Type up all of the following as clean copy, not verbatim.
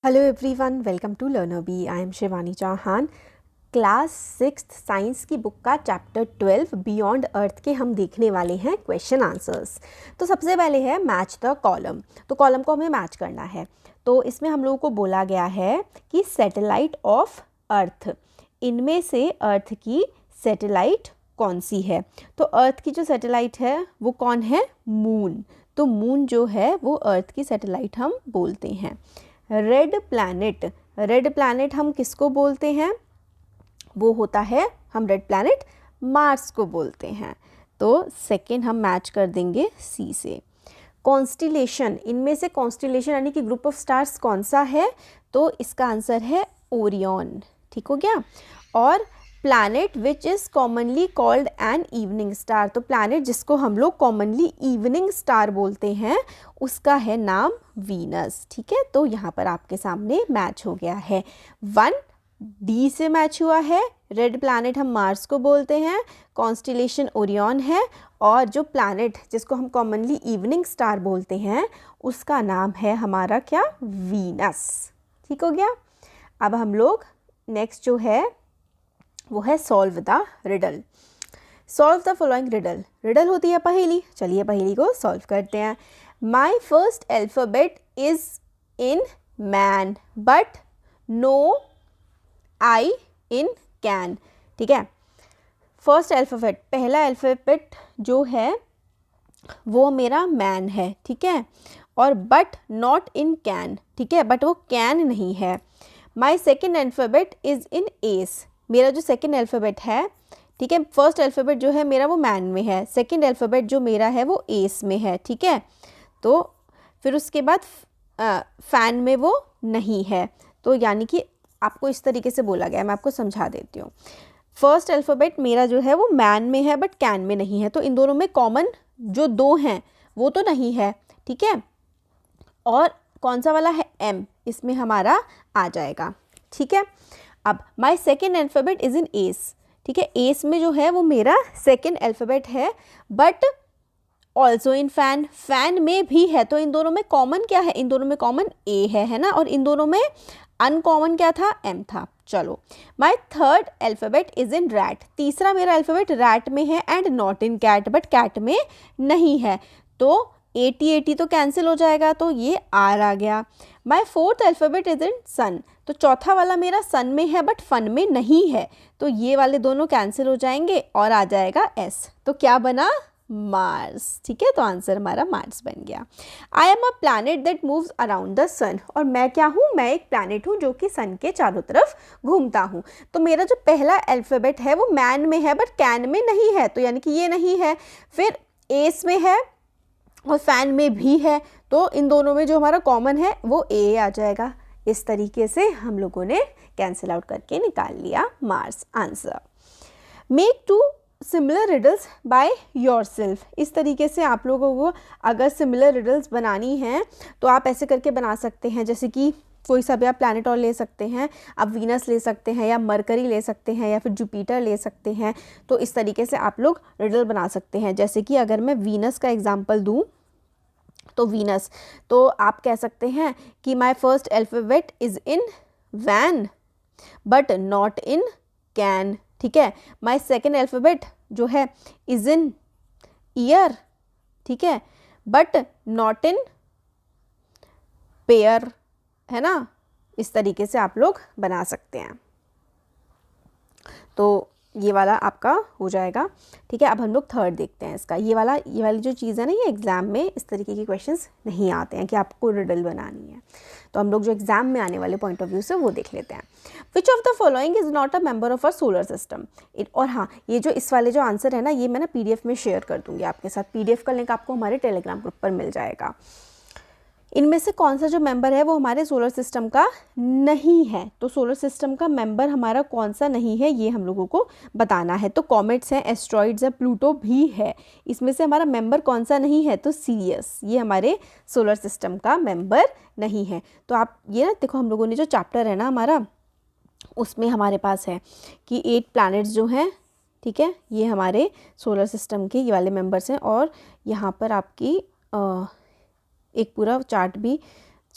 Hello everyone, welcome to learner B. I am Shivani Chauhan. Class 6th science की book का chapter 12 beyond earth के हम देखने वाले हैं क्वेश्चन आंसर्स। तो सबसे पहले है मैच द कॉलम। तो कॉलम को हमें मैच करना है। तो इसमें हम लोगों को बोला गया है कि सैटेलाइट ऑफ अर्थ, इनमें से अर्थ की सैटेलाइट कौन सी है। तो अर्थ की जो सैटेलाइट है वो कौन है? मून। तो मून जो है वो अर्थ की सैटेलाइट हम बोलते हैं। रेड प्लैनेट, रेड प्लैनेट हम किसको बोलते हैं? वो होता है, हम रेड प्लैनेट मार्स को बोलते हैं। तो सेकेंड हम मैच कर देंगे सी से। कॉन्स्टिलेशन, इनमें से कॉन्स्टिलेशन यानी कि ग्रुप ऑफ स्टार्स कौन सा है? तो इसका आंसर है ओरियन। ठीक हो गया। और planet which is commonly called an evening star, तो प्लैनेट जिसको हम लोग कॉमनली इवनिंग स्टार बोलते हैं उसका है नाम वीनस। ठीक है, तो यहाँ पर आपके सामने मैच हो गया है। 1 डी से मैच हुआ है। रेड प्लैनेट हम मार्स को बोलते हैं, कॉन्स्टिलेशन ओरियन है, और जो प्लैनेट जिसको हम कॉमनली इवनिंग स्टार बोलते हैं उसका नाम है हमारा क्या? वीनस। ठीक हो गया। अब हम लोग नेक्स्ट जो है वो है solve the riddle. Solve the following riddle. Riddle होती है पहेली। चलिए पहेली को सॉल्व करते हैं। My first alphabet is in man but no I in can. ठीक है, फर्स्ट अल्फ़ाबेट, पहला अल्फ़ाबेट जो है वो मेरा मैन है। ठीक है, और बट नॉट इन कैन। ठीक है, बट वो कैन नहीं है। My second alphabet is in S, मेरा जो सेकेंड अल्फ़ाबेट है, ठीक है, फर्स्ट अल्फ़ाबेट जो है मेरा वो मैन में है, सेकेंड अल्फ़ाबेट जो मेरा है वो एस में है। ठीक है, तो फिर उसके बाद फैन में वो नहीं है। तो यानी कि आपको इस तरीके से बोला गया है, मैं आपको समझा देती हूँ। फर्स्ट अल्फ़ाबेट मेरा जो है वो मैन में है बट कैन में नहीं है, तो इन दोनों में कॉमन जो दो हैं वो तो नहीं है। ठीक है, और कौन सा वाला है? एम, इसमें हमारा आ जाएगा। ठीक है, अब my second alphabet is in S. ठीक है, एस में जो है वो मेरा सेकेंड अल्फ़ाबेट है but also in fan, fan में भी है। तो इन दोनों में कॉमन क्या है? इन दोनों में कॉमन ए है ना, और इन दोनों में अनकॉमन क्या था? एम था। चलो, my third alphabet is in rat, तीसरा मेरा अल्फ़ाबेट रैट में है and not in cat, but cat में नहीं है। तो 80 तो कैंसिल हो जाएगा, तो ये आर आ गया। My fourth alphabet is in sun, तो चौथा वाला मेरा सन में है बट फन में नहीं है, तो ये वाले दोनों कैंसिल हो जाएंगे और आ जाएगा एस। तो क्या बना? मार्स। ठीक है, तो आंसर हमारा मार्स बन गया। I am a planet that moves around the sun, और मैं क्या हूँ? मैं एक प्लैनेट हूँ जो कि सन के चारों तरफ घूमता हूँ। तो मेरा जो पहला अल्फ़ाबेट है वो मैन में है बट कैन में नहीं है, तो यानी कि ये नहीं है। फिर एस में है और फैन में भी है, तो इन दोनों में जो हमारा कॉमन है वो ए आ जाएगा। इस तरीके से हम लोगों ने कैंसिल आउट करके निकाल लिया Mars answer. Make 2 similar riddles by yourself. इस तरीके से आप लोगों को अगर सिमिलर रिडल्स बनानी हैं तो आप ऐसे करके बना सकते हैं, जैसे कि कोई सा भी आप प्लैनेट और ले सकते हैं, आप वीनस ले सकते हैं या मरकरी ले सकते हैं या फिर जुपिटर ले सकते हैं। तो इस तरीके से आप लोग रिडल बना सकते हैं। जैसे कि अगर मैं वीनस का एग्जाम्पल दूँ तो वीनस, तो आप कह सकते हैं कि my first alphabet is in van but not in can. ठीक है, माई सेकेंड अल्फ़ाबेट जो है इज़ इन ईयर, ठीक है, बट नॉट इन पेयर, है ना। इस तरीके से आप लोग बना सकते हैं। तो ये वाला आपका हो जाएगा। ठीक है, अब हम लोग थर्ड देखते हैं इसका। ये वाली जो चीज़ है ना, ये एग्ज़ाम में इस तरीके के क्वेश्चंस नहीं आते हैं कि आपको रिडल बनानी है। तो हम लोग जो एग्ज़ाम में आने वाले पॉइंट ऑफ व्यू से वो देख लेते हैं। Which of the following is not a member of a solar system. और हाँ, ये जो इस वाले जो आंसर है ना, ये मैं ना PDF में शेयर कर दूँगी आपके साथ। PDF का लिंक आपको हमारे टेलीग्राम ग्रुप पर मिल जाएगा। इनमें से कौन सा जो मेंबर है वो हमारे सोलर सिस्टम का नहीं है। तो सोलर सिस्टम का मेंबर हमारा कौन सा नहीं है ये हम लोगों को बताना है। तो कॉमेट्स हैं, एस्ट्रॉइड्स हैं, प्लूटो भी है। इसमें से हमारा मेंबर कौन सा नहीं है? तो सीरियस, ये हमारे सोलर सिस्टम का मेंबर नहीं है। तो आप ये ना देखो, हम लोगों ने जो चैप्टर है ना हमारा, उसमें हमारे पास है कि 8 प्लैनेट्स जो हैं, ठीक है, ये हमारे सोलर सिस्टम के ये वाले मेंबर्स हैं। और यहाँ पर आपकी एक पूरा चार्ट भी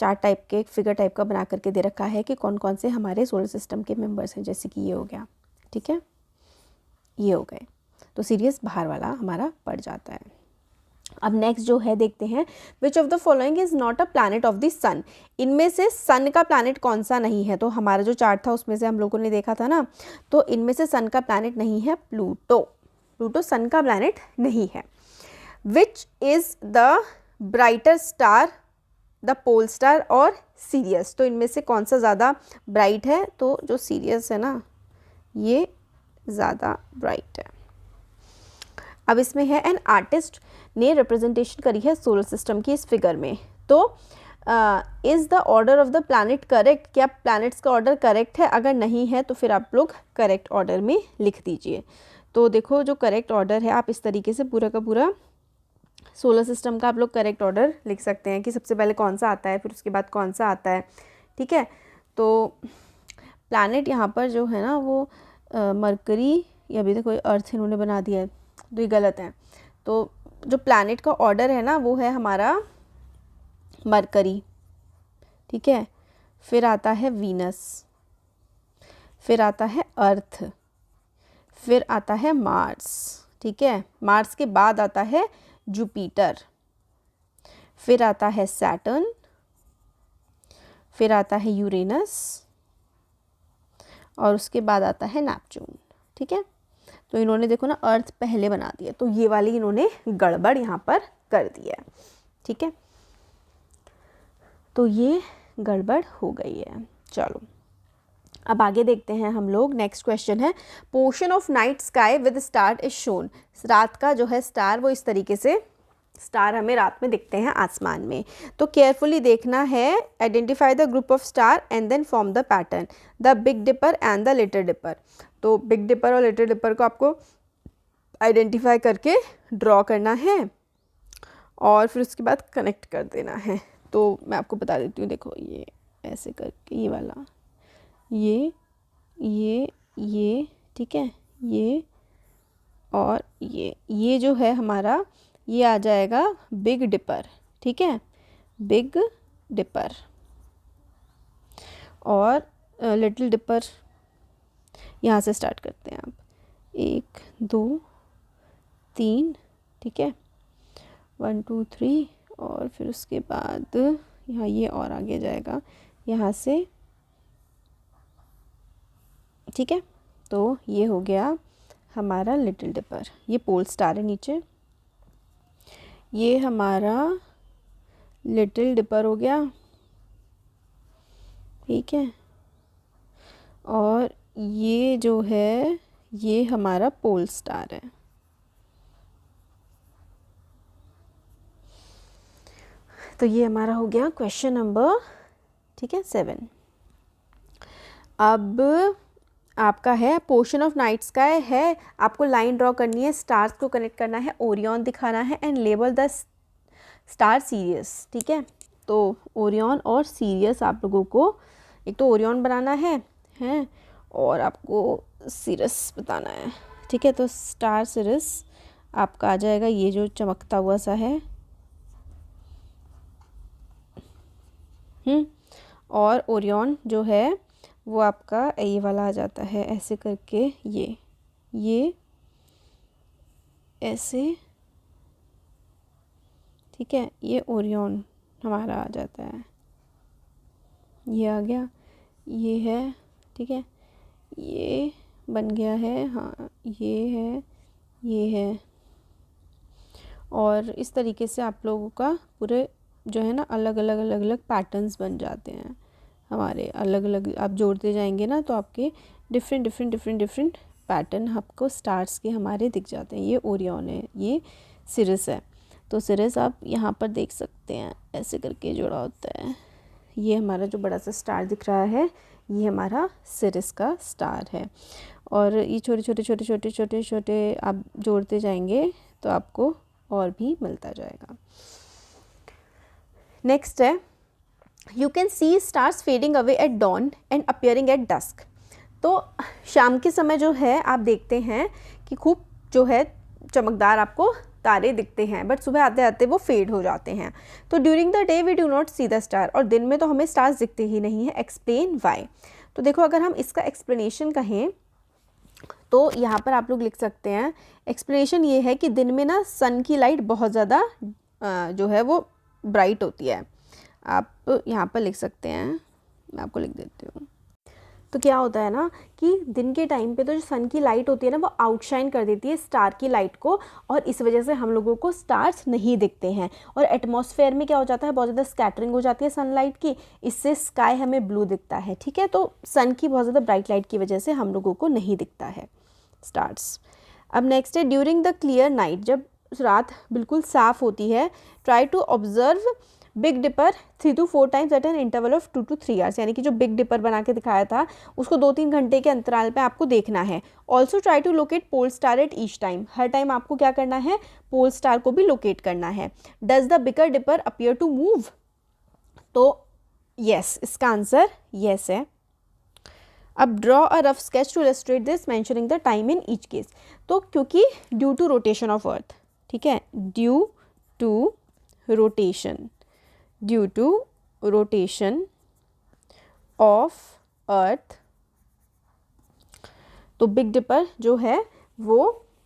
चार्ट टाइप के, एक फिगर टाइप का बना करके दे रखा है कि कौन कौन से हमारे सोलर सिस्टम के मेंबर्स हैं, जैसे कि ये हो गया, ठीक है, ये हो गए। तो सीरियस बाहर वाला हमारा पड़ जाता है। अब नेक्स्ट जो है देखते हैं, which of the following is not a planet of the sun. इनमें से सन का प्लैनेट कौन सा नहीं है? तो हमारा जो चार्ट था उसमें से हम लोगों ने देखा था ना, तो इनमें से सन का प्लैनेट नहीं है प्लूटो। प्लूटो सन का प्लैनेट नहीं है। Which is the brighter star, the pole star और सीरियस। तो इनमें से कौन सा ज़्यादा ब्राइट है? तो जो सीरियस है ना, ये ज़्यादा ब्राइट है। अब इसमें है एन आर्टिस्ट ने रिप्रेजेंटेशन करी है सोलर सिस्टम की इस फिगर में। तो is the order of the planet correct? क्या प्लैनेट्स का ऑर्डर करेक्ट है? अगर नहीं है तो फिर आप लोग करेक्ट ऑर्डर में लिख दीजिए। तो देखो जो करेक्ट ऑर्डर है, आप इस तरीके से पूरा का पूरा सोलर सिस्टम का आप लोग करेक्ट ऑर्डर लिख सकते हैं कि सबसे पहले कौन सा आता है, फिर उसके बाद कौन सा आता है, ठीक है। तो प्लैनेट यहाँ पर जो है ना वो मरकरी, या अभी तक कोई अर्थ इन्होंने बना दिया है, तो ये गलत है। तो जो प्लैनेट का ऑर्डर है ना वो है हमारा मरकरी, ठीक है, फिर आता है वीनस, फिर आता है अर्थ, फिर आता है मार्स, ठीक है। मार्स के बाद आता है जुपिटर, फिर आता है सैटर्न, फिर आता है यूरेनस और उसके बाद आता है नेपच्यून, ठीक है। तो इन्होंने देखो ना अर्थ पहले बना दिया, तो ये वाली इन्होंने गड़बड़ यहाँ पर कर दिया है, ठीक है। तो ये गड़बड़ हो गई है। चलो अब आगे देखते हैं हम लोग। नेक्स्ट क्वेश्चन है, portion of night sky with star is shown. रात का जो है स्टार, वो इस तरीके से स्टार हमें रात में दिखते हैं आसमान में। तो केयरफुली देखना है, identify the group of star and then form the pattern, the big dipper and the little dipper. तो बिग डिपर और लिटिल डिपर को आपको आइडेंटिफाई करके ड्रॉ करना है और फिर उसके बाद कनेक्ट कर देना है। तो मैं आपको बता देती हूँ, देखो ये ऐसे करके, ये वाला, ये ठीक है, ये और ये जो है हमारा, ये आ जाएगा बिग डिपर, ठीक है, बिग डिपर। और लिटिल डिपर यहाँ से स्टार्ट करते हैं आप, 1 2 3, ठीक है, 1 2 3 और फिर उसके बाद यहाँ ये और आगे जाएगा यहाँ से, ठीक है। तो ये हो गया हमारा लिटिल डिपर, ये पोल स्टार है नीचे, ये हमारा लिटिल डिपर हो गया, ठीक है। और ये जो है ये हमारा पोल स्टार है। तो ये हमारा हो गया क्वेश्चन नंबर, ठीक है, 7। अब आपका है पोर्शन ऑफ नाइट स्काई है, आपको लाइन ड्रॉ करनी है, स्टार्स को कनेक्ट करना है, ओरियन दिखाना है and label the star serious, ठीक है। तो ओरियन और सीरियस आप लोगों को, एक तो ओरियन बनाना है और आपको सीरियस बताना है, ठीक है। तो स्टार सीरियस आपका आ जाएगा, ये जो चमकता हुआ सा है, और ओरियन जो है वो आपका ये वाला आ जाता है, ऐसे करके ये ऐसे, ठीक है, ये ओरियन हमारा आ जाता है, ये आ गया, ये है, ठीक है, ये बन गया है, हाँ ये है। और इस तरीके से आप लोगों का पूरे जो है ना अलग अलग पैटर्न्स बन जाते हैं हमारे, अलग अलग आप जोड़ते जाएंगे ना तो आपके डिफरेंट पैटर्न आपको स्टार्स के हमारे दिख जाते हैं। ये ओरियन है, ये सिरिस है। तो सिरिस आप यहाँ पर देख सकते हैं, ऐसे करके जोड़ा होता है। ये हमारा जो बड़ा सा स्टार दिख रहा है, ये हमारा सिरिस का स्टार है। और ये छोटे आप जोड़ते जाएंगे तो आपको और भी मिलता जाएगा। नेक्स्ट है, you can see stars fading away at dawn and appearing at dusk. तो शाम के समय जो है आप देखते हैं कि खूब जो है चमकदार आपको तारे दिखते हैं, बट सुबह आते आते वो फेड हो जाते हैं। तो during the day we do not see the star, और दिन में तो हमें स्टार्स दिखते ही नहीं है, एक्सप्लेन वाई। तो देखो अगर हम इसका एक्सप्लेनेशन कहें तो यहाँ पर आप लोग लिख सकते हैं, एक्सप्लेनेशन ये है कि दिन में ना सन की लाइट बहुत ज़्यादा जो है वो ब्राइट होती है। आप यहाँ पर लिख सकते हैं, मैं आपको लिख देती हूँ। तो क्या होता है ना कि दिन के टाइम पे तो जो सन की लाइट होती है ना वो आउटशाइन कर देती है स्टार की लाइट को, और इस वजह से हम लोगों को स्टार्स नहीं दिखते हैं। और एटमॉस्फेयर में क्या हो जाता है, बहुत ज़्यादा स्कैटरिंग हो जाती है सनलाइट की, इससे स्काई हमें ब्लू दिखता है, ठीक है। तो सन की बहुत ज़्यादा ब्राइट लाइट की वजह से हम लोगों को नहीं दिखता है स्टार्स। अब नेक्स्ट है ड्यूरिंग द क्लियर नाइट, जब रात बिल्कुल साफ़ होती है, try to observe big dipper 3 to 4 times at an interval of 2 to 3 hours, यानी कि जो बिग डिपर बना के दिखाया था उसको 2-3 घंटे के अंतराल पे आपको देखना है। Also try to locate pole star at each time, हर टाइम आपको क्या करना है, पोल स्टार को भी लोकेट करना है। Does the bigger dipper appear to move, तो यस, इसका आंसर यस है। अब draw a rough sketch to illustrate this mentioning the time in each case, तो क्योंकि due to rotation of earth, ठीक है, due to rotation, due to rotation of earth, तो big dipper जो है वो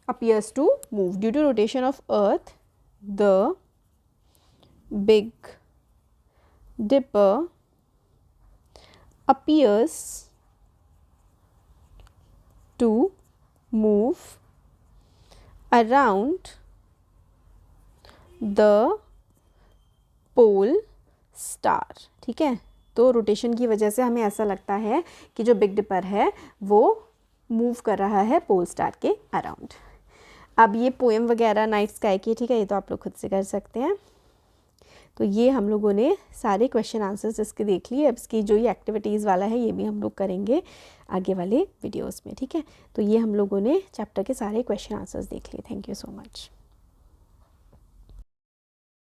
appears to move. Due to rotation of earth the big dipper appears to move around the pole star, ठीक है। तो rotation की वजह से हमें ऐसा लगता है कि जो बिग डिपर है वो मूव कर रहा है पोल स्टार के अराउंड। अब ये पोएम वगैरह नाइट स्काई की, ठीक है, ये तो आप लोग खुद से कर सकते हैं। तो ये हम लोगों ने सारे क्वेश्चन आंसर्स इसके देख लिए। अब इसकी जो ये एक्टिविटीज़ वाला है ये भी हम लोग करेंगे आगे वाले वीडियोस में, ठीक है। तो ये हम लोगों ने चैप्टर के सारे क्वेश्चन आंसर्स देख लिए। Thank you so much.